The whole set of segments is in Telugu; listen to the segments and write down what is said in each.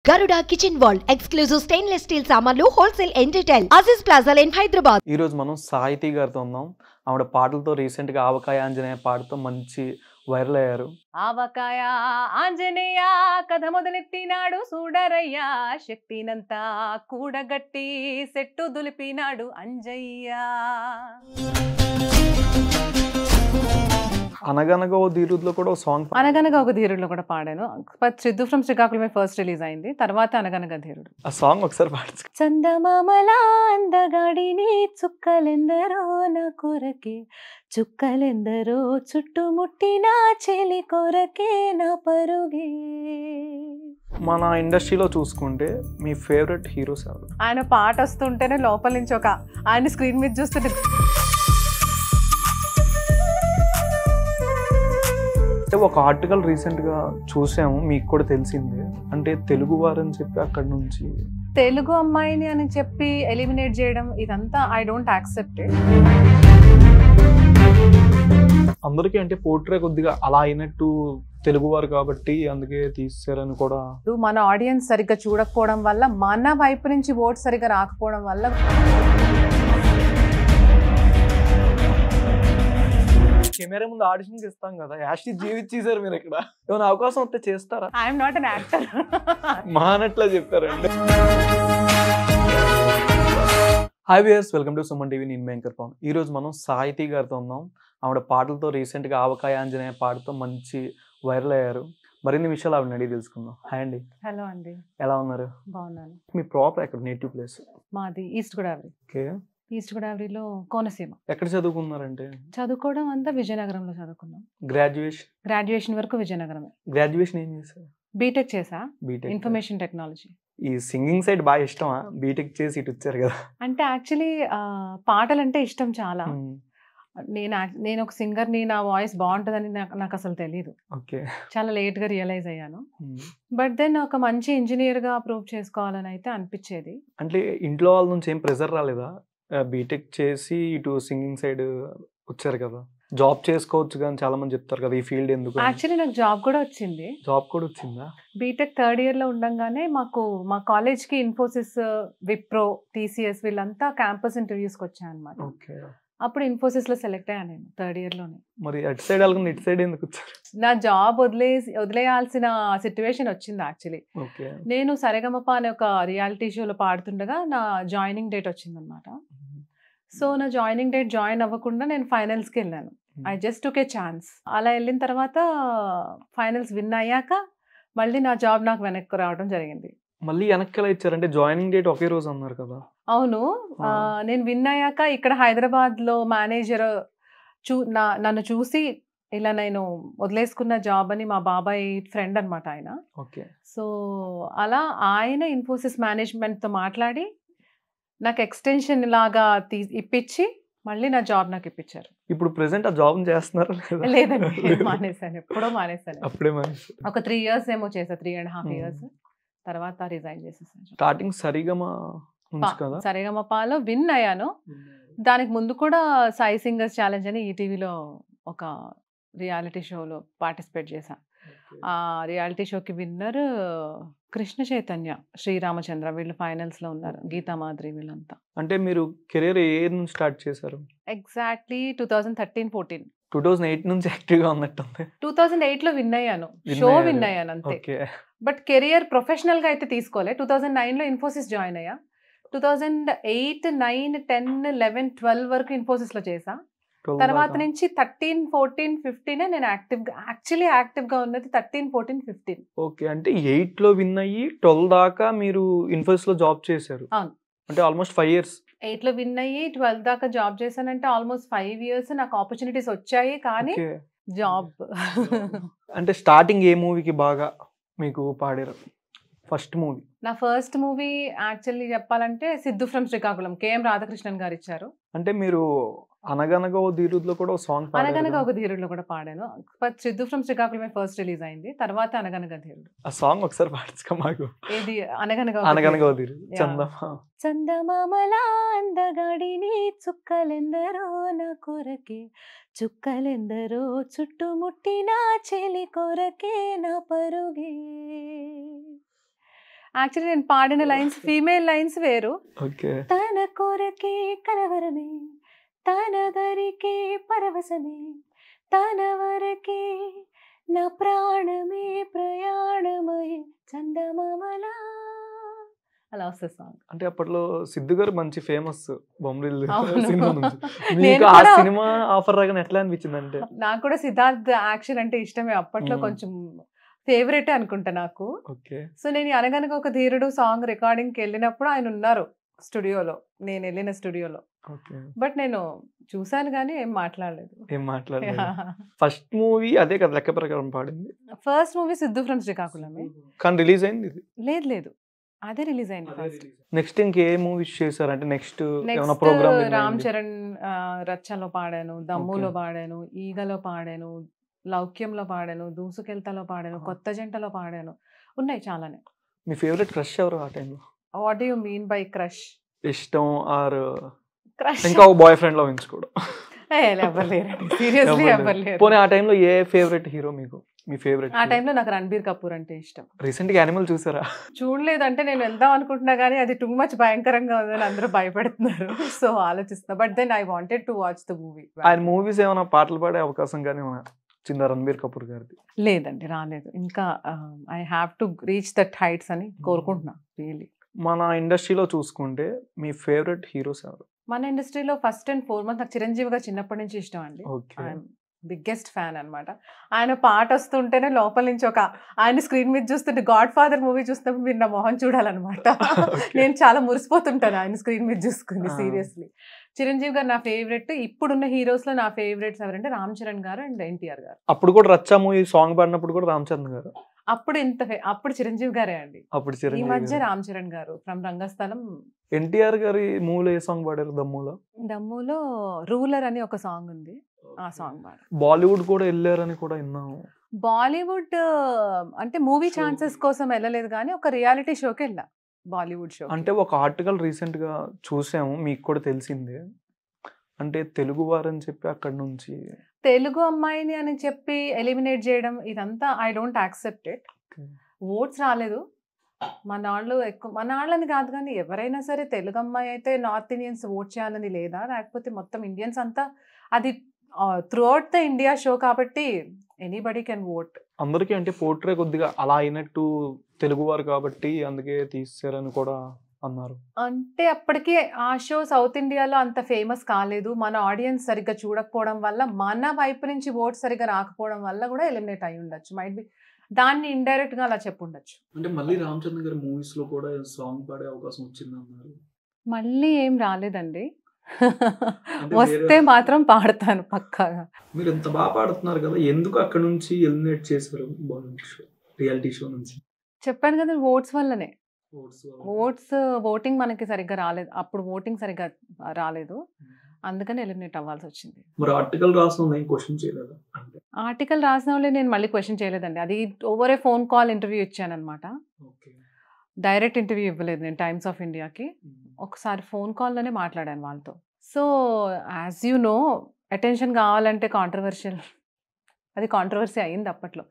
Garuda Kitchen World exclusive stainless steel సామాన్లు wholesale and retail Aziz Plaza in Hyderabad. ఈ రోజు మనం సాహితీ గారితో ఉన్నాం. ఆవిడ పాటలతో రీసెంట్ గా ఆవకాయ ఆంజనేయ పాటతో మంచి వైరల్ అయ్యారు. ఆవకాయ ఆంజనేయ కథ మొదలెట్టినాడు చూడరయ్యా శక్తినంతా కూడగట్టి సెట్టు దులిపినాడు అంజయ్య. అనగనగా ఓ ధీరులో కూడా సాంగ్ అనగనగా ఒక ధీరుడులో కూడా పాడాను. సిద్ధు ఫ్రమ్ శ్రీకాకుళమే ఫస్ట్ రిలీజ్ అయింది, తర్వాత అనగనగా ధీరుడు. ఆ సాంగ్ ఒకసారి పాడు. చందమామలా అందగాడిని చుక్కలెందరో నా కొరకే, చుక్కలెందరో చుట్టుముట్టిన చెలి కొరకే నా పరుగే. మన ఇండస్ట్రీలో చూసుకుంటే మీ ఫేవరెట్ హీరోస్ ఎవరు? ఆయన పాట వస్తుంటేనే లోపల నుంచి ఆయన స్క్రీన్ మీద చూస్తుంటే ఒక ఆర్టికల్ రీసెంట్ గా చూసాము, మీకు కూడా తెలిసిందే. అంటే తెలుగు వారని చెప్పి అక్కడ నుంచి తెలుగు అమ్మాయిని అని చెప్పి ఎలిమినేట్ చేయడం, ఇదంతా ఐ డోంట్ యాక్సెప్ట్ ఇట్. అందరికీ అంటే పోర్ట్రే కొద్దిగా అలా అయినట్టు తెలుగువారు కాబట్టి అందుకే తీసారని కూడా. మన ఆడియన్స్ సరిగ్గా చూడకపోవడం వల్ల, మన వైపు నుంచి ఓట్ సరిగ్గా రాకపోవడం వల్ల కెమెరా ముందు ఆడిషన్ ఇస్తాం కదా, యాషి జీవించేసారు మీరు. ఇక్కడ ఏమైనా అవకాశం వస్తే చేస్తారా? I'm not an actor. మానట్లా చెప్పారండి. Hi viewers, welcome to Suman TV. నేను యాంకర్ పవన్. ఈ రోజు మనం సాహితీ గారితో ఉన్నాం. ఆవిడ పాటలతో రీసెంట్ గా ఆవకాయ ఆంజనేయ పాటతో మంచి వైరల్ అయ్యారు. మరిన్ని విషయాలు ఆవిడ అడిగి తెలుసుకుందాం. హాయ్ అండి. హలో అండి. ఎలా ఉన్నారు? బాగున్నాను. మీ ప్రాపర్ ఎక్కడ, నేటివ్ ప్లేస్? మాది ఈస్ట్ గోదావరి. ఓకే. ఈస్ట్ గోదావరిలో కోనసీమ. ఎక్కడ చదువుకున్నారంటే? చదువుకోవడం అంతా విజయనగరంలో చదువుకున్నాం. గ్రాడ్యుయేషన్ వరకు విజయనగరమే. గ్రాడ్యుయేషన్ ఏం చేశారు? బీటెక్ చేసా, బీటెక్ ఇన్ఫర్మేషన్ టెక్నాలజీ. ఈ సింగింగ్ సైడ్ బాగా ఇష్టమా? బీటెక్ చేసి ఇటు వచ్చారు కదా. అంటే యాక్చువల్లీ పాటలు అంటే ఇష్టం చాలా. నేను ఒక సింగర్ని, నా వాయిస్ బాగుంటుందని నాకు అసలు తెలీదు. చాలా లేట్గా రియలైజ్ అయ్యాను. బట్ దెన్ ఒక మంచి ఇంజనీర్గా ప్రూవ్ చేసుకోవాలని అయితే అనిపించేది. అంటే ఇంట్లో వాళ్ళ నుంచి ఏం ప్రెజర్ రాలేదా? బీటెక్ చేసి ఇటు సింగింగ్ సైడ్ వచ్చారు కదా, జాబ్ చేసుకోవచ్చు కానీ చాలా మంది చెప్తారు కదా ఈ ఫీల్డ్ ఎందుకు. యాక్చువల్లీ నాకు జాబ్ కూడా వచ్చింది. జాబ్ కూడా వచ్చిందా? బీటెక్ థర్డ్ ఇయర్ లో ఉండగానే మా కాలేజ్ కి ఇన్ఫోసిస్, విప్రో, టీసీఎస్ వీళ్ళంతా క్యాంపస్ ఇంటర్వ్యూస్కి వచ్చాను అనమాట. అప్పుడు ఇన్ఫోసిస్ లో సెలెక్ట్ అయ్యాను నేను థర్డ్ ఇయర్ లోనే. మరి అటు సైడ్ వెళ్ళకుండా ఇటు సైడ్ ఎందుకు వచ్చారు? నా జాబ్ వదిలేయాల్సిన సిచ్యువేషన్ వచ్చింది యాక్చువల్లీ. నేను సరెగమప అనే ఒక రియాలిటీ షోలో పాడుతుండగా నా జాయినింగ్ డేట్ వచ్చింది అనమాట. సో నా జాయినింగ్ డేట్ జాయిన్ అవ్వకుండా నేను ఫైనల్స్కి వెళ్ళాను. I just took A chance. అలా వెళ్ళిన తర్వాత ఫైనల్స్ విన్ అయ్యాక మళ్ళీ నా జాబ్ నాకు వెనక్కి రావడం జరిగింది. మళ్ళీ వెనక్కి ఎలా ఇచ్చారంటే జాయినింగ్ డేట్ ఒకే రోజు అన్నారు కదా. అవును, నేను విన్ అయ్యాక ఇక్కడ హైదరాబాద్లో మేనేజర్ నన్ను చూసి ఇలా నేను వదిలేసుకున్న జాబ్ అని, మా బాబాయ్ ఫ్రెండ్ అనమాట ఆయన. సో అలా ఆయన ఇన్ఫోసిస్ మేనేజ్మెంట్తో మాట్లాడి నాకు ఎక్స్టెన్షన్ లాగా ఇప్పించి మళ్ళీ నా జాబ్ నాకు ఇప్పించారు. ఇప్పుడు ప్రెసెంట్ ఆ జాబ్ చేస్తున్నారు? లేదండి, మానేసాను. ఎప్పుడో మానేసాను. అప్పుడే మానేసాను. ఒక 3 years ఏమో చేసా, 3.5 years. తర్వాత రిజైన్ చేసేసాను. స్టార్టింగ్ సరిగమపాలో విన్ అయ్యాను. దానికి ముందు కూడా సాయి సింగర్స్ ఛాలెంజ్ అని ఈటీవీలో ఒక రియాలిటీ షోలో పార్టిసిపేట్ చేశాను. ఆ రియాలిటీ షోకి విన్నర్ కృష్ణ చైతన్య, శ్రీరామచంద్ర, వీళ్ళు ఫైనల్స్ లో ఉన్నారు. గీతా మాధురి వీళ్ళంతా. అంటే మీరు కెరీర్ ఏ నుంచి స్టార్ట్ చేశారు? ఎగ్జాక్ట్లీ 2013-14. 2008 నుంచి యాక్టివ్ గా ఉన్నట్టుంది. 2008 లో విన్ అయ్యాను, షో విన్ అయ్యాను అంతే. బట్ కెరియర్ ప్రొఫెషనల్ గా అయితే తీసుకోలే. 2009 లో ఇన్ఫోసిస్ జాయిన్ అయ్యా. 2008, 9, 10, 11, 12 వరకు ఇన్ఫోసిస్ లో చేసా. తర్వాత నుంచి 13, 14, 15 నేను యాక్టివ్ గా ఉన్నది 13, 14, 15. ఓకే. అంటే 8 లో విన్ అయ్యి 12 దాకా మీరు ఇన్ఫోసిస్ లో జాబ్ చేశారు. అవును. అంటే ఆల్మోస్ట్ 5 years. 8 లో విన్ అయ్యి 12 దాకా జాబ్ చేశానంటే ఆల్మోస్ట్ 5 years నాకు ఆపర్చునిటీస్ వచ్చాయి, కానీ జాబ్. అంటే స్టార్టింగ్ ఏ మూవీకి బాగా మీకు పాడారు? First movie? నా ఫస్ట్ మూవీ యాక్చువల్లీ చెప్పాలంటే సిద్ధు ఫ్రమ్ శ్రీకాకుళం, కేఎం రాధాకృష్ణన్ గారు ఇచ్చారు. అంటే మీరు అనగనగా ఓ ధీరులో కూడా సాంగ్ అనగనగా ఒక ధీరులో కూడా పాడాను. సిద్ధు ఫ్రమ్ శ్రీకాకుళమే ఫస్ట్ రిలీజ్ అయింది, తర్వాత అనగనగా ధీరుడు. ఆ సాంగ్ ఒకసారి పాడించుకో మాకు. ఏది? అనగనగా ఓ ధీరుడు. చందమామలా అందగాడిని చుక్కలెందరో నా కొరకే, చుక్కలెందరో చుట్టుముట్టిన చెలి కొరకే నా పరుగే. యాక్చువల్లీ నేను పాడిన లైన్స్ ఫీమేల్ లైన్స్ వేరు. ఓకే. తన కొరకే కలవరమే, తన దరికే పరవశమే, తన వరకే నా ప్రాణమే ప్రయాణమై చందమామలా, అలా వస్తుంది సాంగ్. అంటే అప్పట్లో సిద్ధు గారు మంచి ఫేమస్ బొమ్మరిల్లు అవును. సినిమా నుంచి. నేను మీకు ఆ కూడా- సినిమా ఆఫర్ రాగానే ఎట్లా అనిపించింది అంటే? నాకు కూడా సిద్ధార్థ్ యాక్షన్ అంటే ఇష్టమే, అప్పట్లో కొంచెం ఫేవరెట్ అనుకుంటా నాకు. ఓకే. సో నేను అనగనగా ఒక ధీరుడు సాంగ్ రికార్డింగ్కి వెళ్ళినప్పుడు ఆయన ఉన్నారు స్టూడియోలో, నేను వెళ్ళిన స్టూడియోలో. ఓకే. బట్ నేను చూసాను కానీ ఏం మాట్లాడలేదు. ఏం మాట్లాడలేదు. ఫస్ట్ మూవీ అదే కదా లెక్క ప్రకారం పాడింది. ఫస్ట్ మూవీ సిద్ధు ఫ్రమ్ శ్రీకాకుళమే. కానీ రిలీజ్ అయింది ఇది. లేదు లేదు, అదే రిలీజ్ అయింది ఫస్ట్. నెక్స్ట్ ఇంకే మూవీస్ చేశారు అంటే? నెక్స్ట్ ఏమైనా నెక్స్ట్ ప్రోగ్రామ్? రామ్ చరణ్ రచ్చలో పాడాను, దమ్ములో పాడాను, ఈగలో పాడాను, లౌక్యంలో పాడాను, దూసుకెళ్తాలో పాడాను, కొత్త జంటలో పాడాను, ఉన్నాయి చాలానే. మీ ఫేవరెట్ క్రష్ ఎవరు ఆ టైంలో? What do you mean by crush? ఇష్టం ఆర్ క్రష్ ఇంకా బాయ్ ఫ్రెండ్ లో ఉంచుకోవడం? ఎవరు లేరండి, సీరియస్లీ ఎవరు లేరు. పోనీ ఆ టైంలో ఏ ఫేవరెట్ హీరో మీకు? మీ ఫేవరెట్ ఆ టైంలో నాకు రణబీర్ కపూర్ అంటే ఇష్టం. రీసెంట్ గా యానిమల్ చూసారా? చూడలేదంటే నేను వెళ్దాం అనుకుంటున్నా కానీ అది టూ మచ్ భయంకరంగా ఉందని అందరూ భయపడుతున్నారు. సో ఆలోచిస్తున్నా, but then I wanted to watch the movie. ఆయన మూవీస్ ఏమైనా పాటలు పాడే అవకాశం కానీ వచ్చిందా రణబీర్ కపూర్ గారిది? లేదండి, రాలేదు ఇంకా. I have to reach that heights అని కోరుకుంటున్నా రియల్లీ. మన ఇండస్ట్రీలో చూసుకుంటే మీ ఫేవరెట్ హీరోస్ ఎవరు? మన ఇండస్ట్రీలో ఫస్ట్ అండ్ ఫార్మోస్ట్ నాకు చిరంజీవి గారు చిన్నప్పటి నుంచి ఇష్టం అండి. ఓకే. బిగ్గెస్ట్ ఫ్యాన్ అనమాట. ఆయన పాట వస్తుంటేనే లోపల నుంచి ఆయన స్క్రీన్ మీద చూస్తుంటే గాడ్ ఫాదర్ మూవీ చూస్తున్నప్పుడు మీరు నా మొహం చూడాలన్నమాట. నేను చాలా మురిసిపోతుంటాను ఆయన స్క్రీన్ మీద చూసుకుని, సీరియస్లీ. చిరంజీవి గారు నా ఫేవరెట్. ఇప్పుడున్న హీరోస్ లో నా ఫేవరెట్స్ ఎవరంటే రామ్ చరణ్ గారు అండ్ ఎన్టీఆర్ గారు. అప్పుడు కూడా రచ్చా మూవీ సాంగ్ పాడినప్పుడు కూడా రామ్ చరణ్ గారు? అప్పుడు చిరంజీవి గారే అండి. అప్పుడు ఈ చిరంజీవి మధ్య గారు. రామ్ చరణ్ గారు ఫ్రమ్ రంగస్థలం. ఎన్టీఆర్ గారి మూవీలో ఏ సాంగ్ పాడారు? దమ్ములో రూలర్ అని ఒక సాంగ్ ఉంది, ఆ సాంగ్ పాడారు. బాలీవుడ్ కూడా వెళ్ళారని కూడా విన్నాము. బాలీవుడ్ అంటే మూవీ ఛాన్సెస్ కోసం వెళ్ళలేదు కానీ ఒక రియాలిటీ షోకి వెళ్ళా, బాలీవుడ్ షో. అంటే ఒక ఆర్టికల్ రీసెంట్ గా చూసాము, మీకు కూడా తెలిసిందే. అంటే తెలుగు వారని చెప్పి అక్కడ నుంచి తెలుగు అమ్మాయిని అని చెప్పి ఎలిమినేట్ చేయడం, ఇదంతా I don't accept it. Votes రాలేదు మన వాళ్ళు ఎక్కువ, మన వాళ్ళని కాదు కానీ ఎవరైనా సరే తెలుగు అమ్మాయి అయితే నార్త్ ఇండియన్స్ ఓట్ చేయాలని లేదా, లేకపోతే మొత్తం ఇండియన్స్ అంతా, అది through out the India show కాబట్టి ఎనీబడీ కెన్ ఓట్. అందరికీ అంటే పోర్ట్రే కొద్దిగా అలా అయినట్టు తెలుగు వారు కాబట్టి అందుకే తీసారని కూడా అన్నారు. అంటే అప్పటికి ఆ షో సౌత్ ఇండియాలో అంత ఫేమస్ కాలేదు, మన ఆడియన్స్ సరిగ్గా చూడకపోవడం వల్ల, మన వైపు నుంచి ఓట్ సరిగ్గా రాకపోవడం వల్ల కూడా ఎలిమినేట్ అయి ఉండొచ్చు. మైట్ బి దాన్ని ఇండైరెక్ట్ గా అలా చెప్పుండొచ్చు. అంటే మళ్ళీ రామ్ చరణ్ గారి మూవీస్ లో కూడా సాంగ్ పాడే అవకాశం వచ్చింది అన్నారు. మళ్ళీ ఏం రాలేదండి, వస్తే మాత్రం పాడతాను పక్కాగా. మీరు ఎంత బాగా పాడుతున్నారు కదా, ఎందుకు అక్కడ నుంచి ఎలిమినేట్ చేశారు బాలీవుడ్ షో, రియాలిటీ షో నుంచి? చెప్పాను కదా, ఓట్స్ వల్లనే. ఓటింగ్ మనకి సరిగ్గా రాలేదు, అప్పుడు ఓటింగ్ సరిగ్గా రాలేదు, అందుకని ఎలిమినేట్ అవ్వాల్సి వచ్చింది. మరి ఆర్టికల్ రాసిన నేను క్వశ్చన్ చేయలేదు. ఆర్టికల్ రాసిన వాళ్ళే నేను మళ్ళీ క్వశ్చన్ చేయలేదండి, అది over a phone call interview ఇచ్చాను అనమాట. డైరెక్ట్ ఇంటర్వ్యూ ఇవ్వలేదు నేను టైమ్స్ ఆఫ్ ఇండియాకి, ఒకసారి ఫోన్ కాల్లోనే మాట్లాడాను వాళ్ళతో. So as you know, attention కావాలంటే కాంట్రవర్షియల్, అది కాంట్రవర్సీ అయింది అప్పట్లో.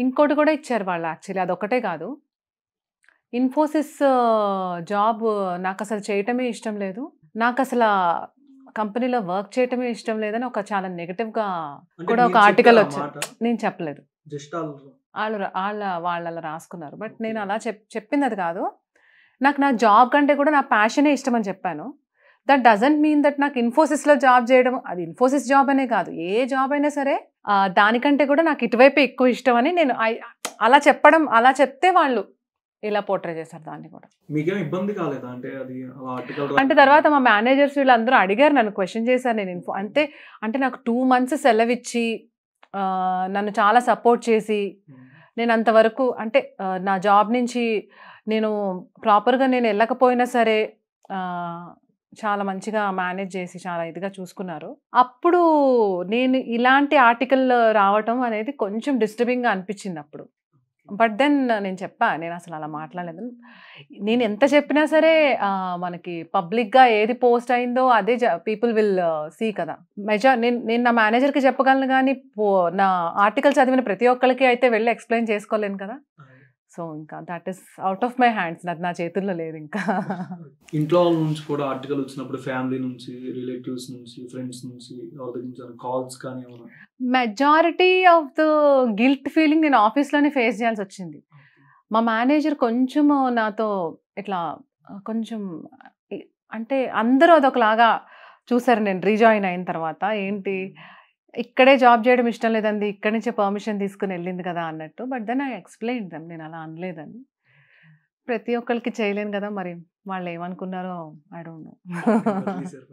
ఇంకోటి కూడా ఇచ్చారు వాళ్ళు యాక్చువల్లీ, అదొకటే కాదు, ఇన్ఫోసిస్ జాబ్ నాకు అసలు చేయటమే ఇష్టం లేదు, నాకు అసలు కంపెనీలో వర్క్ చేయటమే ఇష్టం లేదని ఒక చాలా నెగటివ్గా కూడా ఒక ఆర్టికల్ వచ్చింది. నేను చెప్పలేదు, వాళ్ళు అలా రాసుకున్నారు. బట్ నేను అలా చెప్పింది అది కాదు, నాకు నా జాబ్ కంటే కూడా నా ప్యాషనే ఇష్టం అని చెప్పాను. దట్ డజంట్ మీన్ దట్ నాకు ఇన్ఫోసిస్లో జాబ్ చేయడం, అది ఇన్ఫోసిస్ జాబ్ అనే కాదు, ఏ జాబ్ అయినా సరే దానికంటే కూడా నాకు ఇటువైపే ఎక్కువ ఇష్టం అని నేను అలా చెప్పడం, అలా చెప్తే వాళ్ళు ఇలా పోర్ట్రే చేశారు దాన్ని కూడా. మీకేం ఇబ్బంది కాలేదా అంటే అది ఆర్టికల్? అంటే తర్వాత మా మేనేజర్స్ వీళ్ళందరూ అడిగారు, నన్ను క్వశ్చన్ చేశారు. నేను అంటే నాకు 2 months సెలవు ఇచ్చి నన్ను చాలా సపోర్ట్ చేసి, నేను అంతవరకు అంటే నా జాబ్ నుంచి నేను ప్రాపర్గా నేను వెళ్ళకపోయినా సరే చాలా మంచిగా మేనేజ్ చేసి చాలా ఇదిగా చూసుకున్నారు. అప్పుడు నేను ఇలాంటి ఆర్టికల్ రావటం అనేది కొంచెం డిస్టర్బింగ్గా అనిపించింది అప్పుడు. బట్ దెన్ నేను నేను అసలు అలా మాట్లాడలేదు. నేను ఎంత చెప్పినా సరే మనకి పబ్లిక్గా ఏది పోస్ట్ అయిందో అదే పీపుల్ విల్ సీ కదా. నేను నా మేనేజర్కి చెప్పగలను కానీ నా ఆర్టికల్ చదివిన ప్రతి ఒక్కరికి అయితే వెళ్ళి ఎక్స్ప్లెయిన్ చేసుకోలేను కదా. సో ఇంకా that is out of my hands, అది నా చేతుల్లో లేదు ఇంకా. ఇంట్లో వాళ్ళ నుంచి కూడా ఆర్టికల్ వచ్చినప్పుడు ఫ్యామిలీ నుంచి, రిలేటివ్స్ నుంచి, ఫ్రెండ్స్ నుంచి, వాళ్ళ దగ్గర నుంచి కాల్స్ కానీ ఏమైనా? Majority of the guilt feeling నేను ఆఫీస్లోనే ఫేస్ చేయాల్సి వచ్చింది. మా మేనేజర్ కొంచెము నాతో ఇట్లా కొంచెం అంటే అందరూ అదొకలాగా చూసారు నేను రీజాయిన్ అయిన తర్వాత. ఏంటి ఇక్కడే జాబ్ చేయడం ఇష్టం లేదండి, ఇక్కడి నుంచే పర్మిషన్ తీసుకుని వెళ్ళింది కదా అన్నట్టు. But then I explain them, నేను అలా అనలేదని. ప్రతి ఒక్కరికి చేయలేను కదా, మరి వాళ్ళు ఏమనుకున్నారో ఐ డోంట్ నో.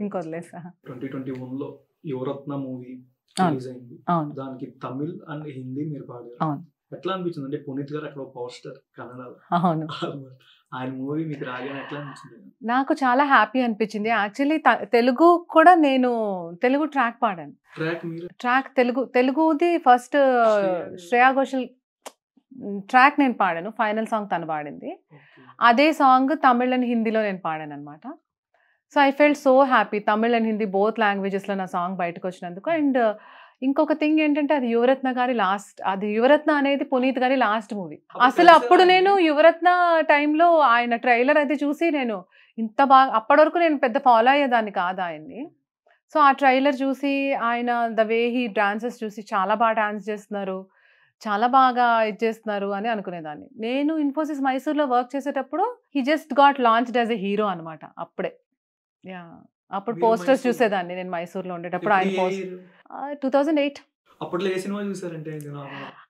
ఇంకొదిలేసా. 2021లో యువరత్న మూవీ రిలీజ్ అయింది. దానికి తమిళ్ అండ్ హిందీ మీరు పాడారు. ఎట్లా అనిపించింది? అంటే పునీత్ గారు అక్కడ పోస్టర్ కన్నడలో, అవును, ఆయన మూవీ మీకు రాగానే ఎట్లా అనిపించింది? నాకు చాలా హ్యాపీ అనిపించింది. యాక్చువల్లీ తెలుగు కూడా నేను తెలుగు ట్రాక్ పాడాను. ట్రాక్ తెలుగుది ఫస్ట్ శ్రేయా ఘోషల్ ట్రాక్ నేను పాడాను. ఫైనల్ సాంగ్ తను పాడింది. అదే సాంగ్ తమిళ్ అండ్ హిందీలో నేను పాడాను అనమాట. So I felt so happy. Tamil and Hindi both లాంగ్వేజెస్లో నా సాంగ్ బయటకు వచ్చినందుకు. అండ్ ఇంకొక థింగ్ ఏంటంటే అది యువరత్న గారి లాస్ట్, అది యువరత్న అనేది పునీత్ గారి లాస్ట్ మూవీ. అసలు అప్పుడు నేను యువరత్న టైంలో ఆయన ట్రైలర్ అయితే చూసి నేను ఇంత బాగా, అప్పటి వరకు నేను పెద్ద ఫాలో అయ్యేదాన్ని కాదు ఆయన్ని. సో ఆ ట్రైలర్ చూసి ఆయన ద వే హీ డాన్సెస్ చూసి చాలా బాగా డాన్స్ చేస్తున్నారు, చాలా బాగా ఇది చేస్తున్నారు అని అనుకునేదాన్ని. నేను ఇన్ఫోసిస్ మైసూర్లో వర్క్ చేసేటప్పుడు he just got launched as a hero అనమాట. అప్పుడే అప్పుడు పోస్టర్స్ చూసేదాన్ని నేను మైసూర్లో ఉండేటప్పుడు. ఆయన 2008 అప్పట్లో ఏ సినిమా చూసారంటే?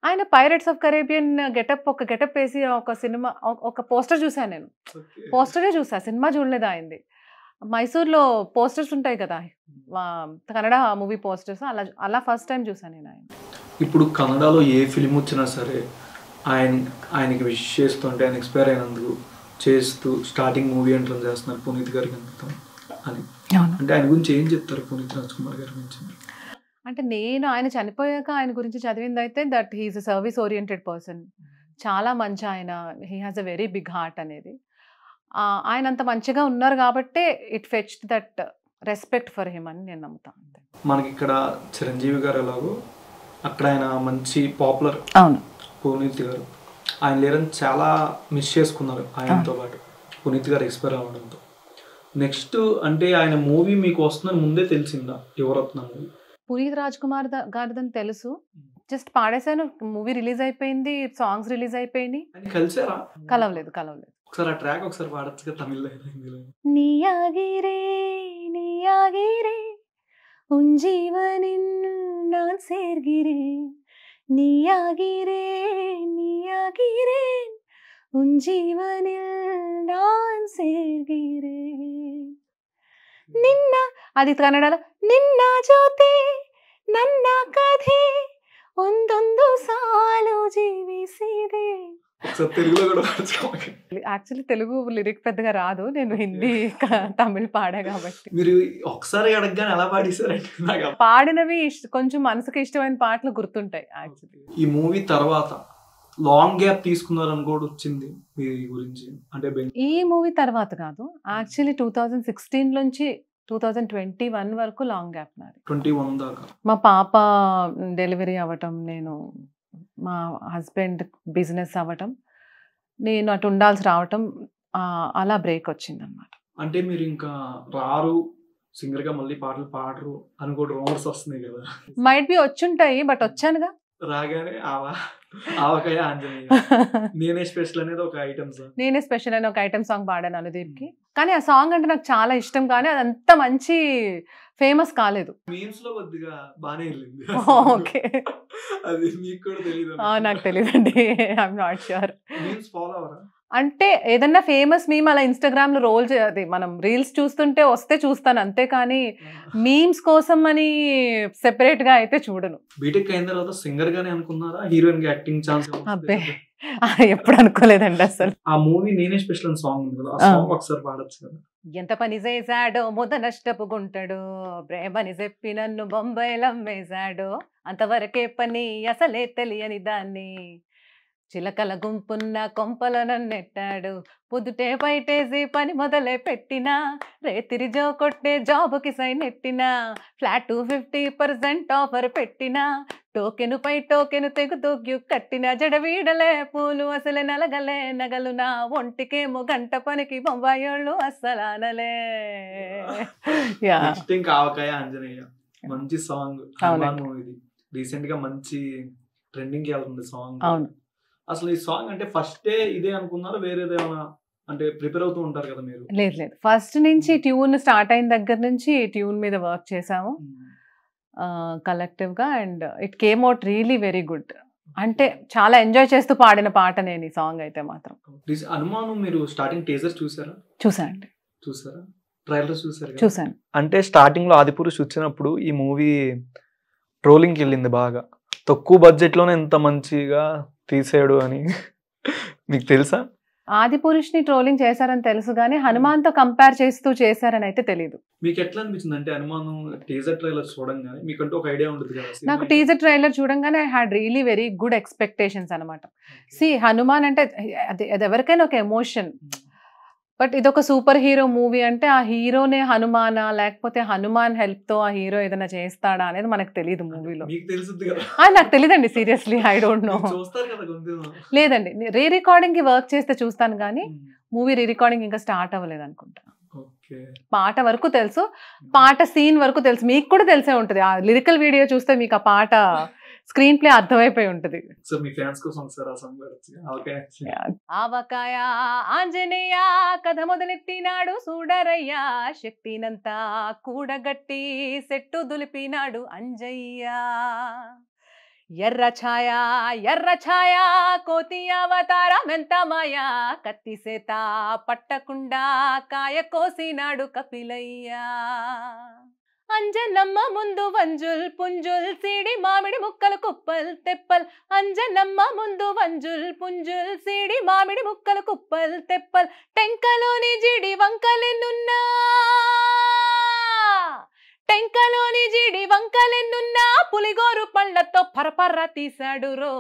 ఆయన పైరేట్స్ ఆఫ్ కరేబియన్ ఒక గెటప్ వేసి ఒక సినిమా, ఒక పోస్టర్ చూసాను నేను. పోస్టరే చూసా, సినిమా చూడలేదు ఆయనది. మైసూర్లో పోస్టర్స్ ఉంటాయి కదా కన్నడ మూవీ పోస్టర్స్, అలా ఫస్ట్ టైం చూసాను నేను ఆయన. ఇప్పుడు కన్నడలో ఏ ఫిలిం వచ్చినా సరే ఆయనకి విష్ చేస్తుంటే, ఆయన ఎక్స్పైర్ అయినందుకు చేస్తూ స్టార్టింగ్ మూవీ ఎంట్రన్స్ చేస్తున్నారు పునీత్ గారికి అంకితం అని. అంటే ఆయన గురించి ఏం చెప్తారు పునీత్ రాజ్ కుమార్ గారి గురించి? అంటే నేను ఆయన చనిపోయాక ఆయన గురించి చదివింది అయితే that he is a service oriented person, చాలా మంచి ఆయన, he has a very big heart అనేది. ఆయన అంత మంచిగా ఉన్నారు కాబట్టే it fetched that respect for him అని నేను నమ్ముతాను. మనకి ఇక్కడ చిరంజీవి గారు ఎలాగో అక్కడ ఆయన మంచి పాపులర్. అవును, పునీత్ గారు ఆయన లేరని చాలా మిస్ చేసుకున్నారు ఆయనతో పాటు, పునీత్ గారు ఎక్స్పైర్ అవ్వడంతో. నెక్స్ట్ అంటే ఆయన మూవీ మీకు వస్తుందని ముందే తెలిసిందా యువరత్న మూవీ? పునీత్ రాజ్ కుమార్ గారిదని తెలుసు, జస్ట్ పాడేశాను, మూవీ రిలీజ్ అయిపోయింది, సాంగ్స్ రిలీజ్ అయిపోయినాయి. కలిసారా? కలవలేదు. ఒకసారి ఆ ట్రాక్ ఒకసారి పాడొచ్చుగా తమిళ్లో, హిందీలో. నీయాగిరే నీయాగిరే உன் ஜீவனில் நான் சேர்கிறேன், நீயாகிறேன் நீயாகிறேன் உன் ஜீவனில் நான் சேர்கிறேன். నిన్న, అది కన్నడలో నిన్న జ్యోతి ನನ್ನ ಕಥೆ ಒಂದೊಂದು ಸಾಲು ಜೀವಿಸಿದೆ. యాక్చువల్లీ తెలుగు లిరిక్ పెద్దగా రాదు, నేను హిందీ తమిళ్ పాడా కాబట్టి. మీరు ఒకసారి అడగగానే ఎలా పాడేశారంటే పాడినవి కొంచెం మనసుకు ఇష్టమైన పాటలు గుర్తుంటాయి. యాక్చువల్లీ ఈ మూవీ తర్వాత లాంగ్ గ్యాప్ తీసుకున్నారని కూడా వచ్చింది మీ గురించి. అంటే ఈ మూవీ తర్వాత కాదు, యాక్చువల్లీ 2016 నుంచి 2021 వరకు లాంగ్ గ్యాప్ నాది. 21 దాకా మా పాప డెలివరీ అవ్వటం, నేను మా హస్బెండ్ బిజినెస్ అవ్వటం, నేను అటు ఉండాల్సి రావటం, అలా బ్రేక్ వచ్చింది అనమాట. అంటే మీరు ఇంకా రారు సింగర్ గా, మళ్ళీ పాటలు పాడరు అని కూడా రూమర్స్ వస్తున్నాయి కదా? మైట్ బి వచ్చుంటాయి, బట్ వచ్చానుగా. రాగానే ఆవకాయ ఆంజనేయ, నేనే స్పెషల్ అనేది ఒక ఐటమ్ సాంగ్, నేనే స్పెషల్ అని ఒక ఐటమ్ సాంగ్ పాడాను అనుదీప్కి. కానీ ఆ సాంగ్ అంటే నాకు చాలా ఇష్టం, కానీ అది అంత మంచి ఫేమస్ కాలేదు. మీమ్స్ లో కొద్దిగా బానే వెళ్ళింది. ఓకే, అది మీకు కూడా తెలియదు? నాకు తెలియదండి, I'm not sure. Memes follow అవరా? అంటే ఏదన్నా ఫేమస్ మీమ్ అలా ఇన్స్టాగ్రామ్ లో రోల్ చేయాలి, మనం రీల్స్ చూస్తుంటే వస్తే చూస్తాను అంతే, కానీ మీమ్స్ కోసం అని సెపరేట్ గా అయితే చూడను. బీటెక్ అయిన తర్వాత సింగర్ గానే అనుకున్నారా, హీరోయిన్ గా యాక్టింగ్ ఛాన్స్? అబ్బే, ఎప్పుడు అనుకోలేదండి అసలు. ఆ మూవీ నేనే స్పెషల్ సాంగ్ ఉంది కదా, ఆ సాంగ్ ఒకసారి పాడొచ్చు కదా? ఎంత పని చేశాడో ముద నష్టపు గుంటడు, ప్రేమని చెప్పి నన్ను బొంబాయిలమ్మేశాడో, అంతవరకే పని అసలే తెలియని దాన్ని, చిలకల గుంపున్న కొంపల నన్నెట్టాడు, పొద్దుటే బయటేసి పని మొదలే పెట్టినా, రేతిరి జో కొట్టే జాబుకి సైన్ ఎట్టినా, ఫ్లాట్ 50% ఆఫర్ పెట్టినా, టోకెను పై టోకెను తెగుతూ కట్టిన జడ వీడలే పూలు అసలే నలగలే నగలు నా ఒంటికేమో గంట పనికి బొంబాయోళ్ళు అస్సలానలే. ఇంకా ఆవకాయ ఆంజనేయ మంచి సాంగ్ మూవీది రీసెంట్ గా మంచి ట్రెండింగ్ కి వెళ్తుంది సాంగ్. అవును. అసలు ఈ సాంగ్ అంటే ఫస్ట్ ఇదే అనుకున్నారా వేరేదేమన్నా అంటే ప్రిపేర్ అవుతూ ఉంటారు కదా మీరు? లేదు లేదు, ఫస్ట్ నుంచి ట్యూన్ స్టార్ట్ అయిన దగ్గర నుంచి ట్యూన్ మీద వర్క్ చేసాము కలెక్టివ్ గా, and it came out really very good. అంటే చాలా ఎంజాయ్ చేస్తూ పాడిన పాట నేను ఈ సాంగ్ అయితే మాత్రం. అనుమానం మీరు స్టార్టింగ్ టీజర్ చూసారా? చూసానండి. చూసారా? ట్రైలర్ చూసారు? చూసాను. అంటే స్టార్టింగ్ లో ఆదిపురుష్ వచ్చినప్పుడు ఈ మూవీ ట్రోలింగ్కి వెళ్ళింది బాగా, తక్కువ బడ్జెట్ లోనే ఎంత మంచిగా తీసాడు అని. మీకు తెలుసా? ఆదిపురుష్ ని ట్రోలింగ్ చేశారని తెలుసు కానీ హనుమాన్ తో కంపేర్ చేస్తూ చేశారని అయితే తెలియదు. మీకు ఎట్లా అనిపించింది అంటే అనుమానం టీజర్ ట్రైలర్ చూడంగానే మీకంటూ ఒక ఐడియా ఉంటుంది కదా? నాకు టీజర్ ట్రైలర్ చూడంగానే I had really very good expectations అనమాట. సి హనుమాన్ అంటే అది ఎవరికైనా ఒక ఎమోషన్, బట్ ఇదొక సూపర్ హీరో మూవీ అంటే ఆ హీరోనే హనుమానా లేకపోతే హనుమాన్ హెల్ప్ తో ఆ హీరో ఏదైనా చేస్తాడా అనేది మనకు తెలియదు మూవీలో. నాకు తెలియదండి, సీరియస్లీ ఐ డోంట్ నో. లేదండి, రీ రికార్డింగ్ కి వర్క్ చేస్తే చూస్తాను కానీ మూవీ రీ రికార్డింగ్ ఇంకా స్టార్ట్ అవ్వలేదు అనుకుంటా. పాట వరకు తెలుసు, పాట సీన్ వరకు తెలుసు, మీకు కూడా తెలిసే ఉంటది. ఆ లిరికల్ వీడియో చూస్తే మీకు ఆ పాట స్క్రీన్ ప్లే అర్థమైపోయి ఉంటది. ఆవకాయ ఆంజనేయ కథ మొదలెట్టినాడు చూడరయ్యా, శక్తినంతా కూడగట్టి సెట్టు దులిపినాడు అంజయ్య. ఎర్ర ఛాయ కోతి అవతారమెంత మాయా, కత్తి సేత పట్టకుండా కాయ కోసినాడు కపిలయ్యా. అంజనమ్మ ముందు వంజుల్ పుంజుల్ సీడి మామిడి ముక్కలు కుప్పల్ తెప్పల్, అంజనమ్మ ముందు వంజుల్ పుంజుల్ సీడి మామిడి ముక్కలు కుప్పల్ తెప్పల్, టెంకలోని జీడి వంకలెన్నున్నా, టెంకలోని జీడి వంకలెన్నున్నా, పులిగోరు పళ్ళతో పరపర్ర తీశాడు రో.